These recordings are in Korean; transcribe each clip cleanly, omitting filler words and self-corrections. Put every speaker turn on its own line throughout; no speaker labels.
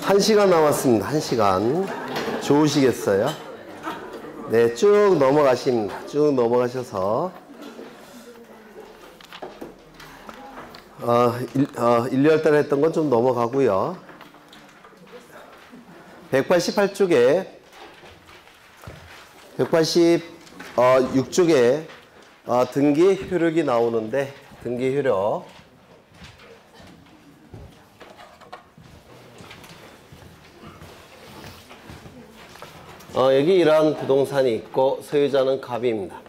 1시간 남았습니다. 1시간. 좋으시겠어요? 네, 쭉 넘어가십니다. 쭉 넘어가셔서 1, 2월 달에 했던 건 좀 넘어가고요. 188쪽에 186쪽에 등기 효력이 나오는데, 등기 효력 여기 이러한 부동산이 있고 소유자는 갑입니다.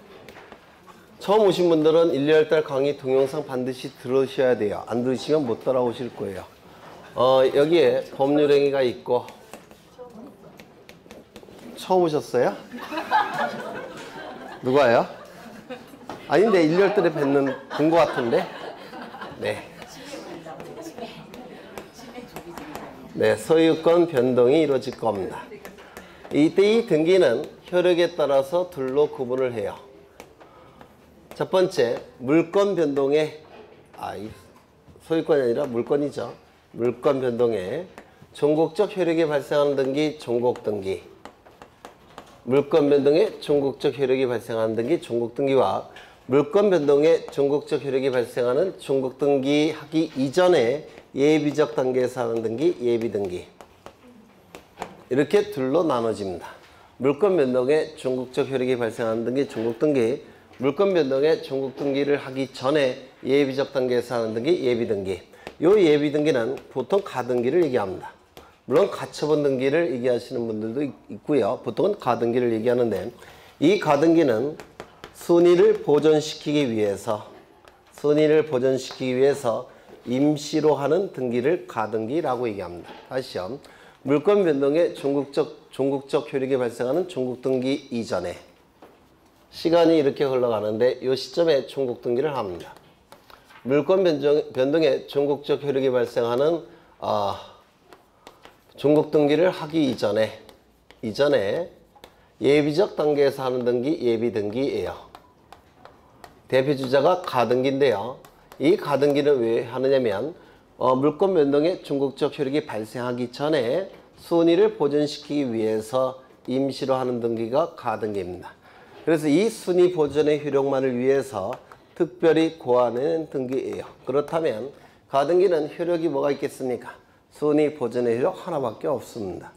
처음 오신 분들은 1, 2월 달 강의 동영상 반드시 들으셔야 돼요. 안 들으시면 못 따라오실 거예요. 여기에 법률행위가 있고. 처음 오셨어요? 누가요? 아닌데 1, 2월 달에 본 것 같은데? 네. 네, 소유권 변동이 이루어질 겁니다. 이때 이 등기는 효력에 따라서 둘로 구분을 해요. 첫 번째, 물권 변동에, 소유권이 아니라 물권이죠. 물권 변동에 종국적 효력이 발생하는 등기, 종국등기. 물권 변동에 종국적 효력이 발생하는 등기, 종국등기와 물권 변동에 종국적 효력이 발생하는 종국등기 하기 이전에 예비적 단계에서 하는 등기, 예비등기. 이렇게 둘로 나눠집니다. 물권 변동에 종국적 효력이 발생하는 등기, 종국등기. 물권 변동에 종국등기를 하기 전에 예비적 단계에서 하는 등기, 예비등기. 요 예비등기는 보통 가등기를 얘기합니다. 물론 가처분 등기를 얘기하시는 분들도 있고요. 보통은 가등기를 얘기하는데, 이 가등기는 순위를 보존시키기 위해서 임시로 하는 등기를 가등기라고 얘기합니다. 다시요. 물권 변동에 종국적 효력이 발생하는 종국등기 이전에 시간이 이렇게 흘러가는데 이 시점에 종국등기를 합니다. 물권 변동에 종국적 효력이 발생하는 종국등기를 하기 이전에 예비적 단계에서 하는 등기, 예비등기예요. 대표주자가 가등기인데요. 이 가등기는 왜 하느냐면 물권 변동에 종국적 효력이 발생하기 전에 순위를 보존시키기 위해서 임시로 하는 등기가 가등기입니다. 그래서 이 순위 보존의 효력만을 위해서 특별히 고안하는 등기예요. 그렇다면 가등기는 효력이 뭐가 있겠습니까? 순위 보존의 효력 하나밖에 없습니다.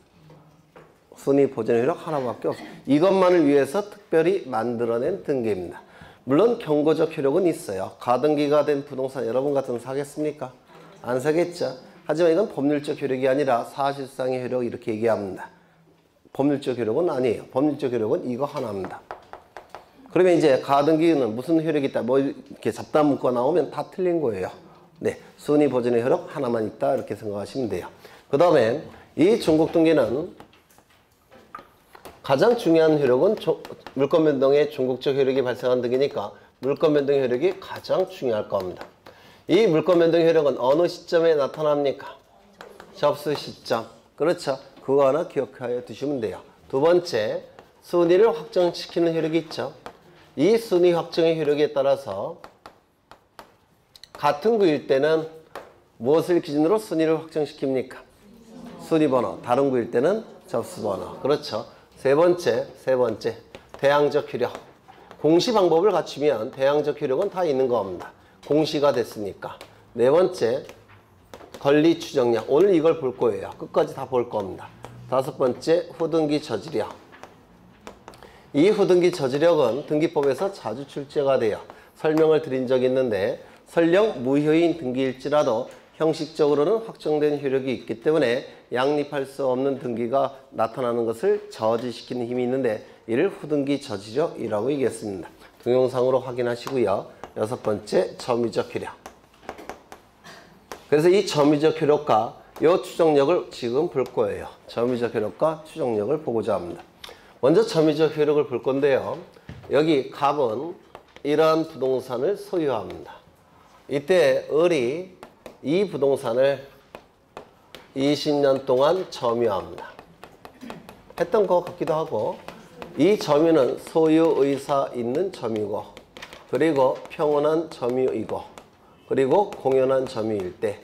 순위 보존의 효력 하나밖에 없습니다. 이것만을 위해서 특별히 만들어낸 등기입니다. 물론 경고적 효력은 있어요. 가등기가 된 부동산 여러분 같으면 사겠습니까? 안 사겠죠. 하지만 이건 법률적 효력이 아니라 사실상의 효력 이렇게 얘기합니다. 법률적 효력은 아니에요. 법률적 효력은 이거 하나입니다. 그러면 이제 가등기는 무슨 효력이 있다, 뭐 이렇게 잡다한 문구가 나오면 다 틀린 거예요. 네, 순위 보존의 효력 하나만 있다 이렇게 생각하시면 돼요. 그 다음에 이 종국등기는 가장 중요한 효력은 물권 변동에 종국적 효력이 발생한 등기니까 물권 변동 효력이 가장 중요할 겁니다. 이 물권 변동 효력은 어느 시점에 나타납니까? 접수 시점. 그렇죠. 그거 하나 기억하여 두시면 돼요. 두 번째, 순위를 확정시키는 효력이 있죠. 이 순위 확정의 효력에 따라서 같은 구일 때는 무엇을 기준으로 순위를 확정시킵니까? 순위번호. 다른 구일 때는 접수번호. 그렇죠. 세 번째, 대항적 효력. 공시 방법을 갖추면 대항적 효력은 다 있는 겁니다. 공시가 됐으니까. 네 번째, 권리 추정력. 오늘 이걸 볼 거예요. 끝까지 다 볼 겁니다. 다섯 번째, 후등기 저지력. 이 후등기 저지력은 등기법에서 자주 출제가 돼요. 설명을 드린 적이 있는데 설령 무효인 등기일지라도 형식적으로는 확정된 효력이 있기 때문에 양립할 수 없는 등기가 나타나는 것을 저지시키는 힘이 있는데 이를 후등기 저지력이라고 얘기했습니다. 동영상으로 확인하시고요. 여섯 번째, 점유적 효력. 그래서 이 점유적 효력과 이 추정력을 지금 볼 거예요. 점유적 효력과 추정력을 보고자 합니다. 먼저 점유적 효력을 볼 건데요. 여기 갑은 이러한 부동산을 소유합니다. 이때 을이 이 부동산을 20년 동안 점유합니다. 했던 것 같기도 하고, 이 점유는 소유의사 있는 점유고, 그리고 평온한 점유이고, 그리고 공연한 점유일 때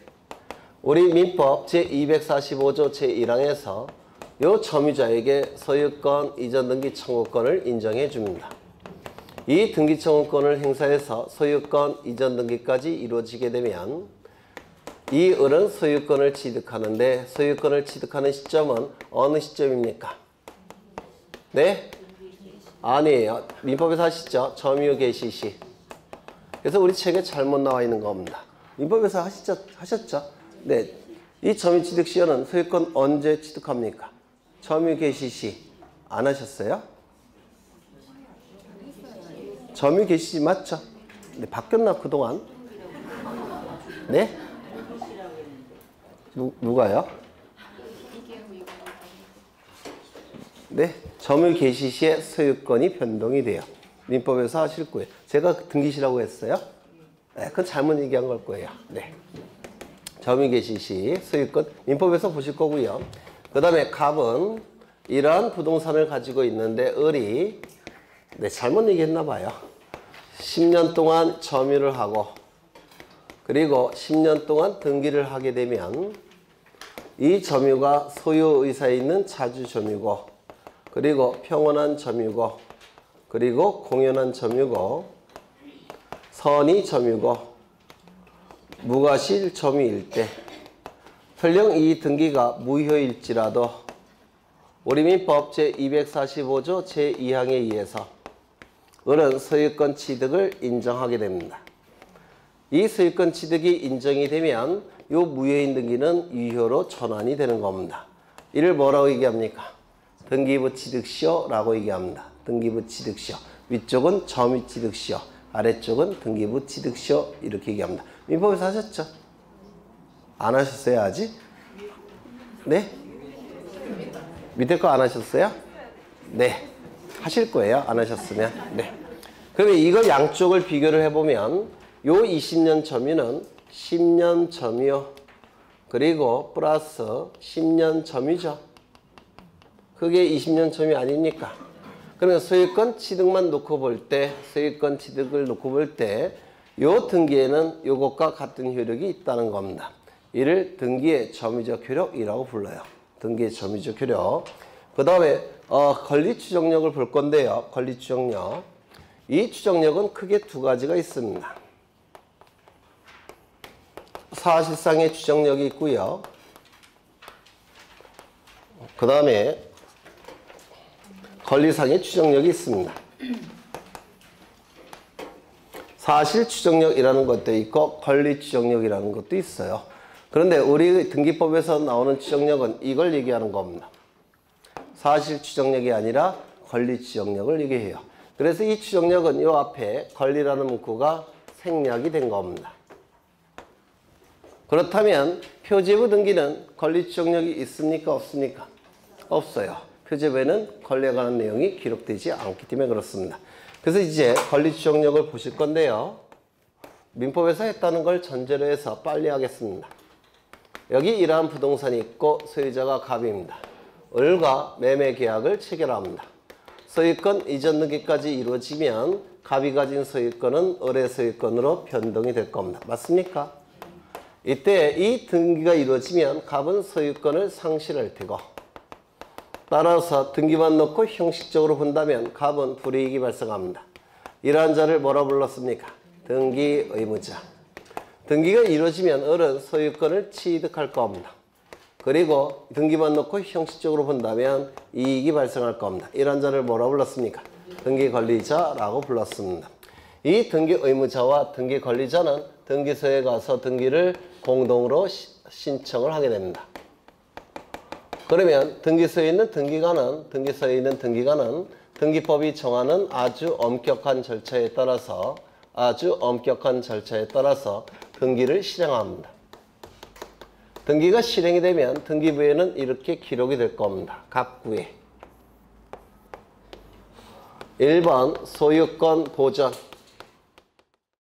우리 민법 제245조 제1항에서 요 점유자에게 소유권 이전 등기 청구권을 인정해 줍니다. 이 등기 청구권을 행사해서 소유권 이전 등기까지 이루어지게 되면 이 을은 소유권을 취득하는데 소유권을 취득하는 시점은 어느 시점입니까? 네? 아니에요. 민법에서 하시죠. 점유 개시 시. 그래서 우리 책에 잘못 나와 있는 겁니다. 민법에서 하셨죠? 네. 이 점유 취득 시효는 소유권 언제 취득합니까? 점유 개시 시. 안 하셨어요? 점유 개시 시 맞죠? 네, 바뀌었나 그동안? 네? 누가요? 네, 점유 개시 시에 소유권이 변동이 돼요. 민법에서 하실 거예요. 제가 등기시라고 했어요? 네, 그건 잘못 얘기한 걸 거예요. 네. 점유 개시 시 소유권 민법에서 보실 거고요. 그 다음에 갑은 이러한 부동산을 가지고 있는데 을이 잘못 얘기했나 봐요. 10년 동안 점유를 하고 그리고 10년 동안 등기를 하게 되면 이 점유가 소유 의사에 있는 자주 점유고 그리고 평온한 점유고 그리고 공연한 점유고 선의 점유고 무과실 점유일 때 설령 이 등기가 무효일지라도 우리 민법 제245조 제2항에 의해서 을은 소유권 취득을 인정하게 됩니다. 이 소유권 취득이 인정이 되면 이 무효인 등기는 유효로 전환이 되는 겁니다. 이를 뭐라고 얘기합니까? 등기부 취득시효라고 얘기합니다. 등기부 취득시효. 위쪽은 점유 취득시효, 아래쪽은 등기부 취득시효 이렇게 얘기합니다. 민법에서 하셨죠? 안 하셨어요 아직? 네? 밑에 거 안 하셨어요? 네. 하실 거예요. 안 하셨으면. 네. 그러면 이걸 양쪽을 비교를 해보면 요 20년 점유는 10년 점유 그리고 플러스 10년 점유죠. 그게 20년 점유 아닙니까? 그러면 소유권 취득만 놓고 볼 때 소유권 취득을 놓고 볼 때 요 등기에는 요것과 같은 효력이 있다는 겁니다. 이를 등기의 점유적 효력이라고 불러요. 등기의 점유적 효력. 그 다음에 권리 추정력을 볼 건데요. 권리 추정력. 이 추정력은 크게 두 가지가 있습니다. 사실상의 추정력이 있고요. 그 다음에 권리상의 추정력이 있습니다. 사실 추정력이라는 것도 있고 권리 추정력이라는 것도 있어요. 그런데 우리 등기법에서 나오는 추정력은 이걸 얘기하는 겁니다. 사실 추정력이 아니라 권리 추정력을 얘기해요. 그래서 이 추정력은 이 앞에 권리라는 문구가 생략이 된 겁니다. 그렇다면 표제부 등기는 권리 추정력이 있습니까? 없습니까? 없어요. 표제부에는 권리에 관한 내용이 기록되지 않기 때문에 그렇습니다. 그래서 이제 권리 추정력을 보실 건데요. 민법에서 했다는 걸 전제로 해서 빨리 하겠습니다. 여기 이러한 부동산이 있고 소유자가 갑입니다. 을과 매매 계약을 체결합니다. 소유권 이전 등기까지 이루어지면 갑이 가진 소유권은 을의 소유권으로 변동이 될 겁니다. 맞습니까? 이때 이 등기가 이루어지면 갑은 소유권을 상실할 테고 따라서 등기만 놓고 형식적으로 본다면 갑은 불이익이 발생합니다. 이러한 자를 뭐라 불렀습니까? 등기 의무자. 등기가 이루어지면 을은 소유권을 취득할 겁니다. 그리고 등기만 놓고 형식적으로 본다면 이익이 발생할 겁니다. 이러한 자를 뭐라 불렀습니까? 등기 권리자라고 불렀습니다. 이 등기 의무자와 등기 권리자는 등기소에 가서 등기를 공동으로 신청을 하게 됩니다. 그러면 등기소에 있는 등기관은 등기법이 정하는 아주 엄격한 절차에 따라서 등기를 실행합니다. 등기가 실행이 되면 등기부에는 이렇게 기록이 될 겁니다. 갑구에 1번 소유권 보전